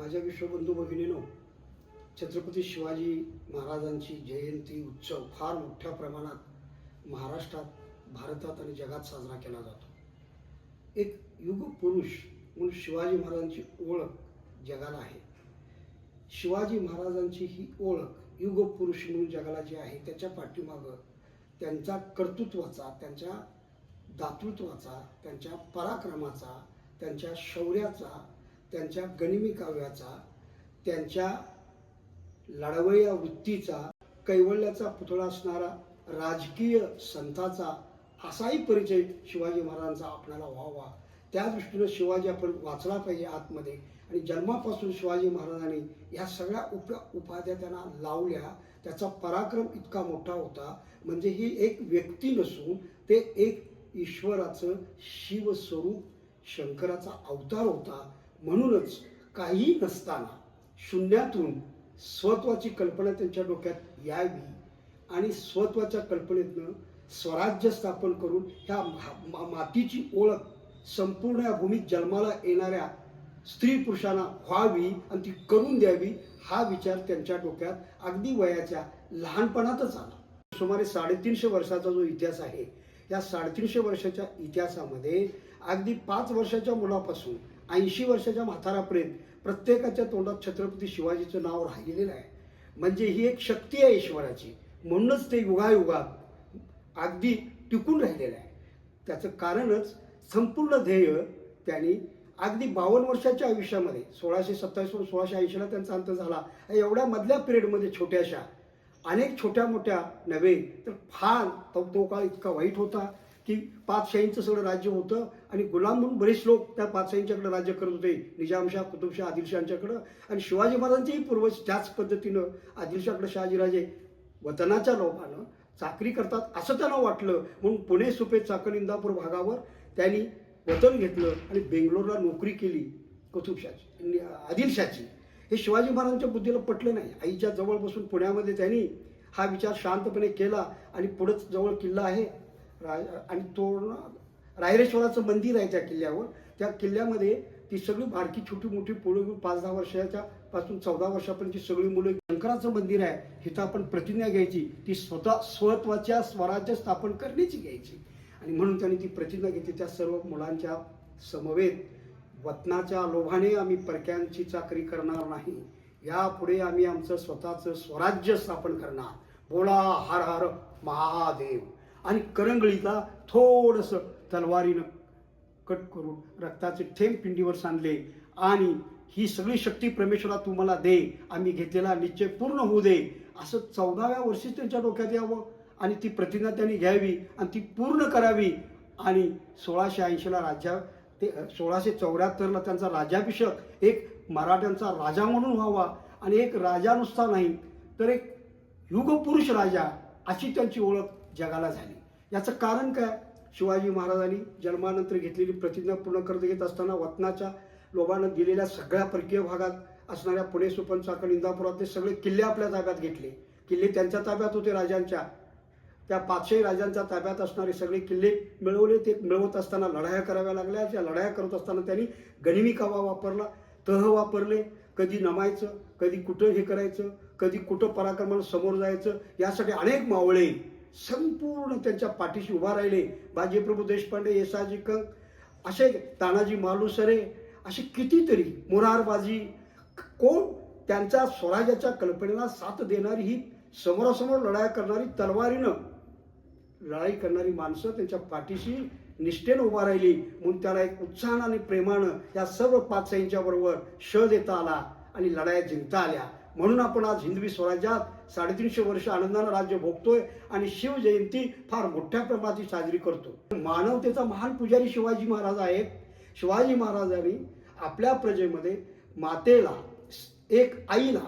माझ्या विश्वबंधू भगिनीनो, छत्रपती शिवाजी महाराजांची जयंती उत्सव फार मोठ्या प्रमाणात महाराष्ट्रात, भारतात आणि जगात साजरा केला जातो. एक युग पुरुष म्हणून शिवाजी महाराजांची ओळख जगाला आहे. शिवाजी महाराजांची ही ओळख युग पुरुष म्हणून जगाला जी आहे, त्याच्या पाठीमागं त्यांचा कर्तृत्वाचा, त्यांच्या दातृत्वाचा, त्यांच्या पराक्रमाचा, त्यांच्या शौर्याचा, त्यांच्या गनिमी काव्याचा, त्यांच्या लढवय्या वृत्तीचा, कैवल्याचा पुतळा असणारा राजकीय संताचा असाही परिचय शिवाजी महाराजांचा आपल्याला व्हावा. त्या दृष्टीनं शिवाजी आपण वाचला पाहिजे आतमध्ये. आणि जन्मापासून शिवाजी महाराजांनी या सगळ्या उपाध्या त्यांना लावल्या. त्याचा पराक्रम इतका मोठा होता, म्हणजे ही एक व्यक्ती नसून ते एक ईश्वराचं शिवस्वरूप, शंकराचा अवतार होता. म्हणूनच काही नसताना शून्यातून स्वत्वाची कल्पना त्यांच्या डोक्यात यावी आणि स्वत्वाच्या कल्पनेतनं स्वराज्य स्थापन करून ह्या मातीची ओळख संपूर्ण या भूमीत जन्माला येणाऱ्या स्त्री पुरुषांना व्हावी आणि ती करून द्यावी, हा विचार त्यांच्या डोक्यात अगदी वयाच्या लहानपणातच आला. सुमारे 350 वर्षाचा जो इतिहास आहे, या 350 वर्षाच्या इतिहासामध्ये अगदी 5 वर्षाच्या मुलापासून 80 वर्षाच्या म्हातारापर्यंत प्रत्येकाच्या तोंडात छत्रपती शिवाजीचं नाव राहिलेलं आहे. म्हणजे ही एक शक्ती आहे ईश्वराची, म्हणूनच ते युगायुगात अगदी टिकून राहिलेलं आहे. त्याचं कारणच संपूर्ण ध्येय त्यांनी अगदी 52 वर्षाच्या आयुष्यामध्ये 1627 1680ला त्यांचा अंत झाला. एवढ्या मधल्या पिरियडमध्ये छोट्याशा अनेक छोट्या मोठ्या नव्हे तर फार तो काळ इतका वाईट होता की पातशाहींचं सगळं राज्य होतं आणि गुलाम म्हणून बरेच लोक त्या पातशाहींच्याकडे राज्य करत होते, निजामशाह, कुतुबशाह, आदिलशहांच्याकडं. आणि शिवाजी महाराजांचेही पूर्वज त्याच पद्धतीनं आदिलशहाकडे शहाजीराजे वतनाच्या लोभानं चाकरी करतात असं त्यांना वाटलं, म्हणून पुणे, सुपे, चाकण, इंदापूर भागावर त्यांनी वतन घेतलं आणि बेंगलोरला नोकरी केली कुतुबशाहची, आदिलशहाची. हे शिवाजी महाराजांच्या बुद्धीला पटलं नाही. आईच्या जवळ बसून पुण्यामध्ये त्यांनी हा विचार शांतपणे केला आणि पुढंच जवळ किल्ला आहे आणि तो रायरेश्वराचं मंदिर आहे त्या किल्ल्यावर. त्या किल्ल्यामध्ये ती सगळी बारकी छोटी मोठी पोळं 5-10 वर्षाच्या पासून 14 वर्षापर्यंतची सगळी मुलं, शंकराचं मंदिर आहे, हिथं आपण प्रतिज्ञा घ्यायची, ती स्वत्वाच्या स्वराज्य स्थापन करण्याची घ्यायची. आणि म्हणून त्यांनी ती प्रतिज्ञा घेतली. त्या सर्व मुलांच्या समवेत वतनाच्या लोभाने आम्ही परक्यांची चाकरी करणार नाही, यापुढे आम्ही आमचं स्वतःचं स्वराज्य स्थापन करणार, बोला हर हर महादेव. आणि करंगळीला थोडंसं तलवारीनं कट करून रक्ताचे थेंब पिंडीवर सांडले आणि ही सगळी शक्ती परमेश्वरा तू मला दे, आम्ही घेतलेला निश्चय पूर्ण होऊ दे, असं 14व्या वर्षी त्यांच्या डोक्यात यावं आणि ती प्रतिज्ञा त्यांनी घ्यावी आणि ती पूर्ण करावी. आणि 1680ला 1674ला त्यांचा राज्याभिषेक एक मराठ्यांचा राजा म्हणून व्हावा. आणि एक राजा नुसता नाही तर एक युगपुरुष राजा अशी त्यांची ओळख जगाला झाली. याचं कारण काय? शिवाजी महाराजांनी जन्मानंतर घेतलेली प्रतिज्ञा पूर्ण करत घेत असताना वतनाच्या लोभानं गेलेल्या सगळ्या परकीय भागात असणाऱ्या पुणे, सुपन, चाकण, इंदापुरातले सगळे किल्ले आपल्या ताब्यात घेतले. किल्ले त्यांच्या ताब्यात होते राजांच्या, त्या पाचशाही राजांच्या ताब्यात असणारे सगळे किल्ले मिळवले. ते मिळवत असताना लढाया कराव्या लागल्या. त्या लढाया करत असताना त्यांनी गनिमी कावा वापरला, तह वापरले. कधी नमायचं, कधी कुठं हे करायचं, कधी कुठं पराक्रमानं समोर जायचं, यासाठी अनेक मावळे संपूर्ण त्यांच्या पाठीशी उभा राहिले. बाजीप्रभू देशपांडे, येसाजी कंक, असे तानाजी मालुसरे, असे कितीतरी, मोरारबाजी, कोण त्यांच्या स्वराज्याच्या कल्पनेला साथ देणारी, ही समोरासमोर लढाई करणारी, तलवारीनं लढाई करणारी माणसं त्यांच्या पाठीशी निष्ठेनं उभा राहिली. म्हणून त्याला एक उत्साहानं आणि प्रेमानं या सर्व पाचशाहींच्या बरोबर श देता आला आणि लढाया जिंकता आल्या. म्हणून आपण आज हिंदवी स्वराज्यात 350 वर्ष आनंदानं राज्य भोगतोय आणि शिवजयंती फार मोठ्या प्रमाणात साजरी करतो. मानवतेचा महान पुजारी शिवाजी महाराज आहेत. शिवाजी महाराजांनी आपल्या प्रजेमध्ये मातेला, एक आईला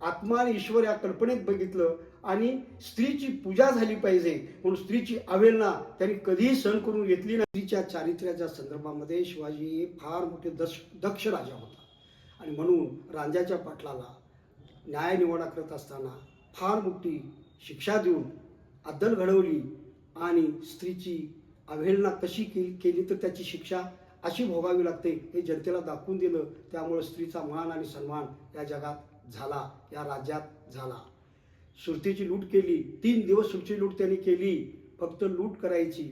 आत्मा आणि ईश्वर या कल्पनेत बघितलं आणि स्त्रीची पूजा झाली पाहिजे म्हणून स्त्रीची अवहेलना त्यांनी कधीही सहन करून घेतली नाही. स्त्रीच्या चारित्र्याच्या संदर्भामध्ये शिवाजी फार मोठे दक्ष राजा होता आणि म्हणून रांजाच्या पाटलाला न्याय निवाडा करत असताना फार मोठी शिक्षा देऊन अद्दल घडवली आणि स्त्रीची अवहेलना कशी केली तर त्याची शिक्षा अशी भोगावी लागते हे जनतेला दाखवून दिलं. त्यामुळे स्त्रीचा मान आणि सन्मान या जगात झाला, या राज्यात झाला. सुरतेची लूट केली, 3 दिवस सुरतेची लूट त्यांनी केली. फक्त लूट करायची,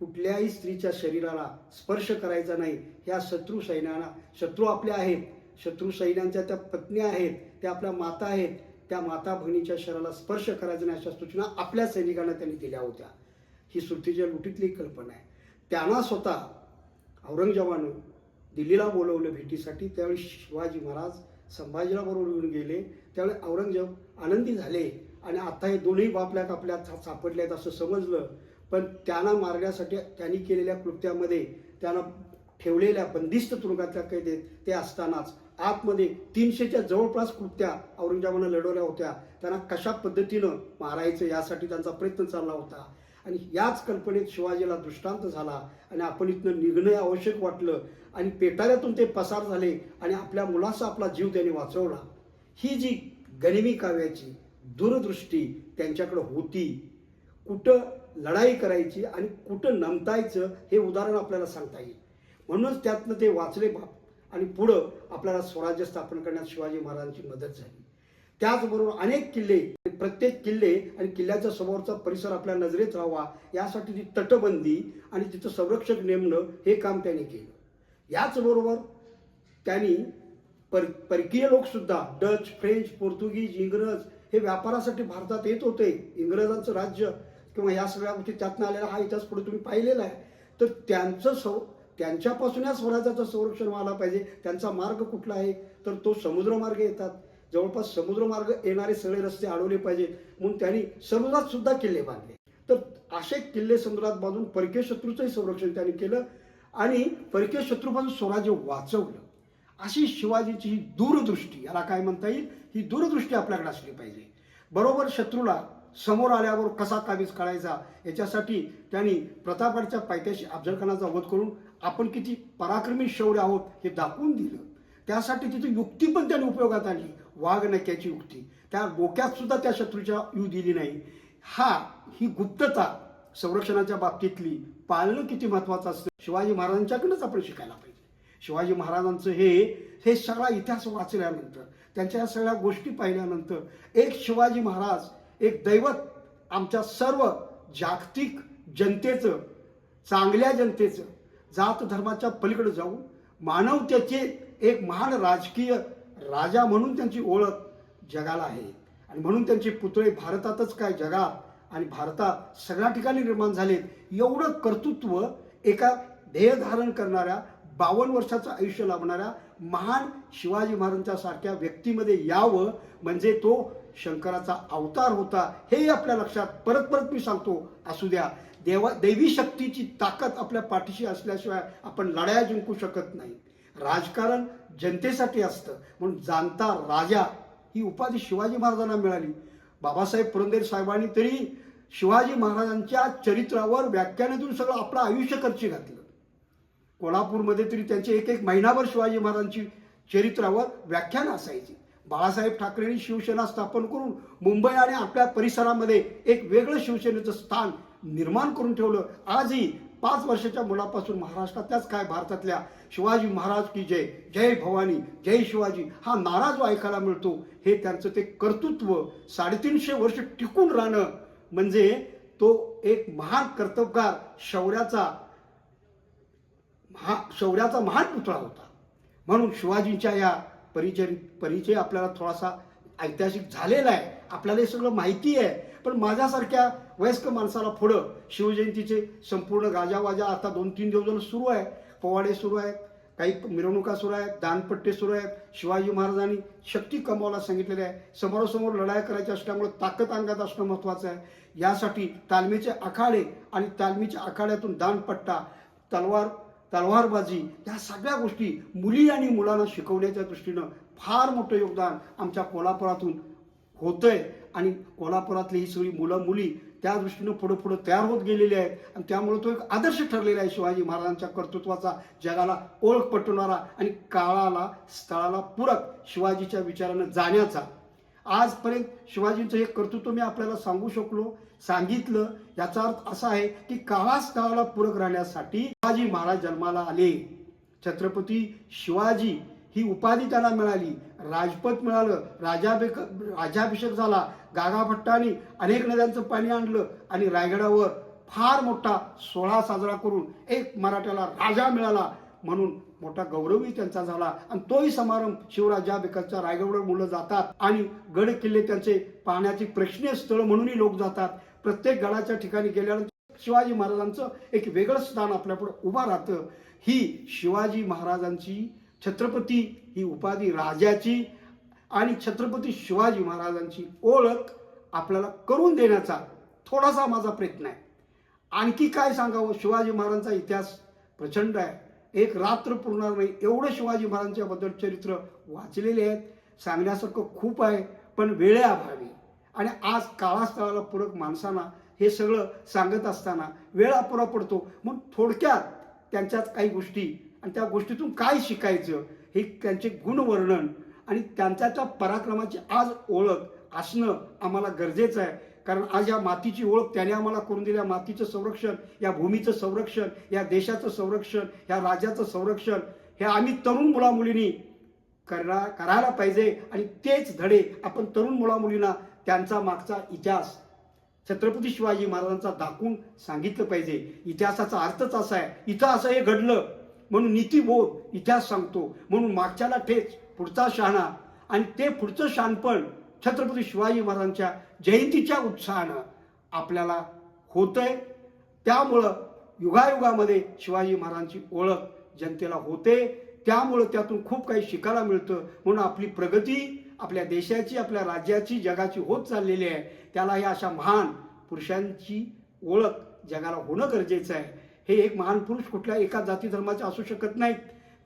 कुठल्याही स्त्रीच्या शरीराला स्पर्श करायचा नाही. ह्या शत्रू सैन्यांना, शत्रू आपल्या आहेत, शत्रू सैन्यांच्या त्या पत्नी आहेत, त्या आपल्या माता आहेत, त्या माता भगिनीच्या शरीराला स्पर्श करायचा नाही अशा सूचना आपल्या सैनिकांना त्यांनी दिल्या होत्या. ही सुरतेच्या लुटीतली कल्पना आहे. त्यांना स्वतः औरंगजेबानं दिल्लीला बोलवलं भेटीसाठी. त्यावेळी शिवाजी महाराज संभाजीला बरोबर येऊन गेले. त्यावेळी औरंगजेब आनंदी झाले आणि आता हे दोन्ही बापल्यात आपल्या सापडले आहेत असं समजलं. पण त्यांना मारण्यासाठी त्यांनी केलेल्या कृत्यामध्ये, त्यांना ठेवलेल्या बंदिस्त तुरुंगातल्या कैदेत ते असतानाच आतमध्ये 300च्या जवळपास कृत्या औरंगजेबानं लढवल्या होत्या. त्यांना कशा पद्धतीनं मारायचं यासाठी त्यांचा प्रयत्न चालला होता. आणि याच कल्पनेत शिवाजीला दृष्टांत झाला आणि आपण इथनं निघणं आवश्यक वाटलं आणि पेटाऱ्यातून ते पसार झाले आणि आपल्या मुलाचा आपला जीव त्यांनी वाचवला. ही जी गरिमी काव्याची दूरदृष्टी त्यांच्याकडे होती, कुठं लढाई करायची आणि कुठं नमतायचं हे उदाहरण आपल्याला सांगता येईल. म्हणूनच त्यातनं ते वाचले बाप आणि पुढं आपल्याला स्वराज्य स्थापन करण्यात शिवाजी महाराजांची मदत झाली. त्याचबरोबर अनेक किल्ले, प्रत्येक किल्ले आणि किल्ल्याच्या समोरचा परिसर आपल्या नजरेत राहावा यासाठी ती तटबंदी आणि तिथं संरक्षक नेमणं हे काम त्यांनी केलं. याचबरोबर त्यांनी परकीय लोकसुद्धा, डच, फ्रेंच, पोर्तुगीज, इंग्रज हे व्यापारासाठी भारतात येत होते. इंग्रजांचं राज्य किंवा या सगळ्या गोष्टी त्यातनं आलेला हा इतिहास पुढे तुम्ही पाहिलेला आहे. तर त्यांच्यापासून या स्वराज्याचं संरक्षण व्हायला पाहिजे. त्यांचा मार्ग कुठला आहे तर तो समुद्रमार्ग येतात. जवळपास समुद्रमार्ग येणारे सगळे रस्ते अडवले पाहिजेत म्हणून त्यांनी समुद्रात सुद्धा किल्ले बांधले. तर असे किल्ले समुद्रात बांधून परकीय शत्रूचंही संरक्षण त्यांनी केलं आणि परकीय शत्रूपासून स्वराज्य वाचवलं. अशी शिवाजीची ही दूरदृष्टी, याला काय म्हणता येईल, ही दूरदृष्टी आपल्याकडे असली पाहिजे. बरोबर शत्रूला समोर आल्यावर कसा काबीज काढायचा याच्यासाठी त्यांनी प्रतापगडच्या पायथ्याशी अफजलखानाचा वध करून आपण किती पराक्रमी शौर्य आहोत हे दाखवून दिलं. त्यासाठी तिथे युक्ती पण त्यांनी उपयोगात आणली, वाघ नक्याची युक्ती. त्या डोक्यात सुद्धा त्या शत्रूच्या येऊ दिली नाही. ही गुप्तता संरक्षणाच्या बाबतीतली पाळणं किती महत्वाचं असतं शिवाजी महाराजांच्याकडूनच आपण शिकायला पाहिजे. शिवाजी महाराजांचं हे सगळा इतिहास वाचल्यानंतर, त्यांच्या या सगळ्या गोष्टी पाहिल्यानंतर एक शिवाजी महाराज, एक दैवत आमच्या सर्व जागतिक जनतेचं, चांगल्या जनतेचं, जात धर्माच्या पलीकडे जाऊन मानवतेचे एक महान राजकीय राजा म्हणून त्यांची ओळख जगाला आहे. आणि म्हणून त्यांचे पुतळे भारतातच काय जगात आणि भारतात सगळ्या ठिकाणी निर्माण झालेत. एवढं कर्तृत्व एका ध्येय धारण करणाऱ्या, 52 वर्षाचं आयुष्य लाभणाऱ्या महान शिवाजी महाराजांच्या सारख्या व्यक्तीमध्ये यावं म्हणजे तो शंकराचा अवतार होता हे आपल्या लक्षात परत मी सांगतो असू द्या. दैवी शक्तीची ताकद आपल्या पाठीशी असल्याशिवाय आपण लढाया जिंकू शकत नाही. राजकारण जनतेसाठी असतं म्हणून जाणता राजा ही उपाधी शिवाजी महाराजांना मिळाली. बाबासाहेब पुरंदरे साहेबांनी तरी शिवाजी महाराजांच्या चरित्रावर व्याख्यानातून सगळं आपलं आयुष्य खर्ची घातलं. कोल्हापूरमध्ये तरी त्यांचे एक महिनाभर शिवाजी महाराजांची चरित्रावर व्याख्यान असायची. बाळासाहेब ठाकरेंनी शिवसेना स्थापन करून मुंबई आणि आपल्या परिसरामध्ये एक वेगळं शिवसेनेचं स्थान निर्माण करून ठेवलं. आजही 5 वर्षाच्या मुलापासून महाराष्ट्रातल्याच काय भारतातल्या शिवाजी महाराज की जय, जय भवानी, जय शिवाजी हा नारा जो ऐकायला मिळतो हे त्यांचं ते कर्तृत्व 350 वर्ष टिकून राहणं म्हणजे तो एक महान कर्तबगार शौर्याचा महान पुतळा होता. म्हणून शिवाजींच्या या परिचय आपल्याला थोडासा ऐतिहासिक झालेला आहे. आपल्याला हे सगळं माहिती आहे. पण माझ्यासारख्या वयस्क माणसाला पुढं शिवजयंतीचे संपूर्ण गाजावाजा आता 2-3 दिवस सुरू आहे. पोवाडे सुरू आहेत, काही मिरवणुका सुरू आहेत, दानपट्टे सुरू आहेत. शिवाजी महाराजांनी शक्ती कमवायला सांगितलेले आहे. समोरासमोर लढाई करायची असल्यामुळे ताकद अंगात असणं महत्त्वाचं आहे. यासाठी तालमीचे आखाडे आणि तालमीच्या आखाड्यातून दानपट्टा, तलवारबाजी या सगळ्या गोष्टी मुली आणि मुलांना शिकवण्याच्या दृष्टीनं फार मोठं योगदान आमच्या कोल्हापुरातून होतंय. आणि कोल्हापुरातली ही सगळी मुलं मुली त्या दृष्टीनं पुढं तयार होत गेलेले आहेत. आणि त्यामुळे तो एक आदर्श ठरलेला आहे शिवाजी महाराजांच्या कर्तृत्वाचा, जगाला ओळख पटवणारा आणि काळाला स्थळाला पूरक शिवाजीच्या विचारानं जाण्याचा. आजपर्यंत शिवाजींचं हे कर्तृत्व मी आपल्याला सांगितलं. याचा अर्थ असा आहे की काळास्थळाला पूरक राहण्यासाठी शिवाजी महाराज जन्माला आले. छत्रपती शिवाजी ही उपाधी त्यांना मिळाली, राजपद मिळालं, राजाभिषेक झाला, गागाभट्टांनी अनेक नद्यांचं पाणी आणलं आणि रायगडावर फार मोठा सोहळा साजरा करून एक मराठ्याला राजा मिळाला म्हणून मोठा गौरवही त्यांचा झाला. आणि तोही समारंभ शिवराज्याभिषेकाच्या रायगडावर मुलं जातात आणि गड किल्ले त्यांचे पाहण्याची प्रेक्षणीय स्थळ म्हणूनही लोक जातात. प्रत्येक गडाच्या ठिकाणी गेल्यानंतर शिवाजी महाराजांचं एक वेगळं स्थान आपल्यापुढे उभं राहतं. ही शिवाजी महाराजांची छत्रपती ही उपाधी राजाची आणि छत्रपती शिवाजी महाराजांची ओळख आपल्याला करून देण्याचा थोडासा माझा प्रयत्न आहे. आणखी काय सांगावं, शिवाजी महाराजांचा इतिहास प्रचंड आहे, एक रात्र पुरणार नाही एवढं शिवाजी महाराजांच्याबद्दल चरित्र वाचलेले आहेत, सांगण्यासारखं खूप आहे. पण वेळेअभावी आणि आज काळास्थळाला पूरक माणसांना हे सगळं सांगत असताना वेळ अपुरा पडतो. मग थोडक्यात त्यांच्यात काही गोष्टी आणि त्या गोष्टीतून काय शिकायचं हे त्यांचे गुणवर्णन आणि त्यांच्या त्या पराक्रमाची आज ओळख असणं आम्हाला गरजेचं आहे. कारण आज या मातीची ओळख त्याने आम्हाला करून दिली. या मातीचं संरक्षण, या भूमीचं संरक्षण, या देशाचं संरक्षण, या राज्याचं संरक्षण हे आम्ही तरुण मुलामुलींनी करायला पाहिजे. आणि तेच धडे आपण तरुण मुलामुलींना त्यांचा मागचा इतिहास छत्रपती शिवाजी महाराजांचा दाखवून सांगितलं पाहिजे. इतिहासाचा अर्थच असा आहे, इथं असं हे घडलं म्हणून नीतिबोध इतिहास सांगतो, म्हणून मागच्याला ठेच पुढचा शहाणा. आणि ते पुढचं शहाणपण छत्रपती शिवाजी महाराजांच्या जयंतीच्या उत्साहानं आपल्याला होतंय. त्यामुळं युगायुगामध्ये शिवाजी महाराजांची ओळख जनतेला होते. त्यामुळं त्यातून खूप काही शिकायला मिळतं. म्हणून आपली प्रगती आपल्या देशाची, आपल्या राज्याची, जगाची होत चाललेली आहे. त्याला या अशा महान पुरुषांची ओळख जगाला होणं गरजेचं आहे. हे एक महान पुरुष कुठल्या एका जाती धर्माचे असू शकत नाहीत,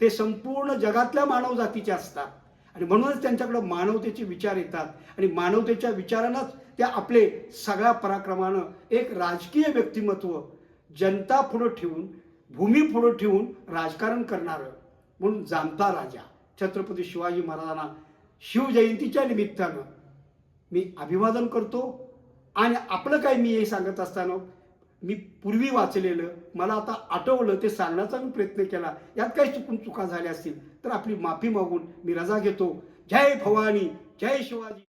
ते संपूर्ण जगातल्या मानव जातीचे असतात. आणि म्हणूनच त्यांच्याकडे मानवतेचे विचार येतात आणि मानवतेच्या विचारानंच त्या आपले सगळ्या पराक्रमानं एक राजकीय व्यक्तिमत्व जनता पुढं ठेवून, भूमी पुढं ठेवून राजकारण करणारं म्हणून जाणता राजा छत्रपती शिवाजी महाराजांना शिवजयंतीच्या निमित्तानं मी अभिवादन करतो. आणि आपलं काय मी हे सांगत असताना मी पूर्वी वाचलेलं मला आता आठवलं ते सांगण्याचा मी प्रयत्न केला. यात काही चुका झाल्या असतील तर आपली माफी मागून मी रजा घेतो. जय भवानी, जय शिवाजी.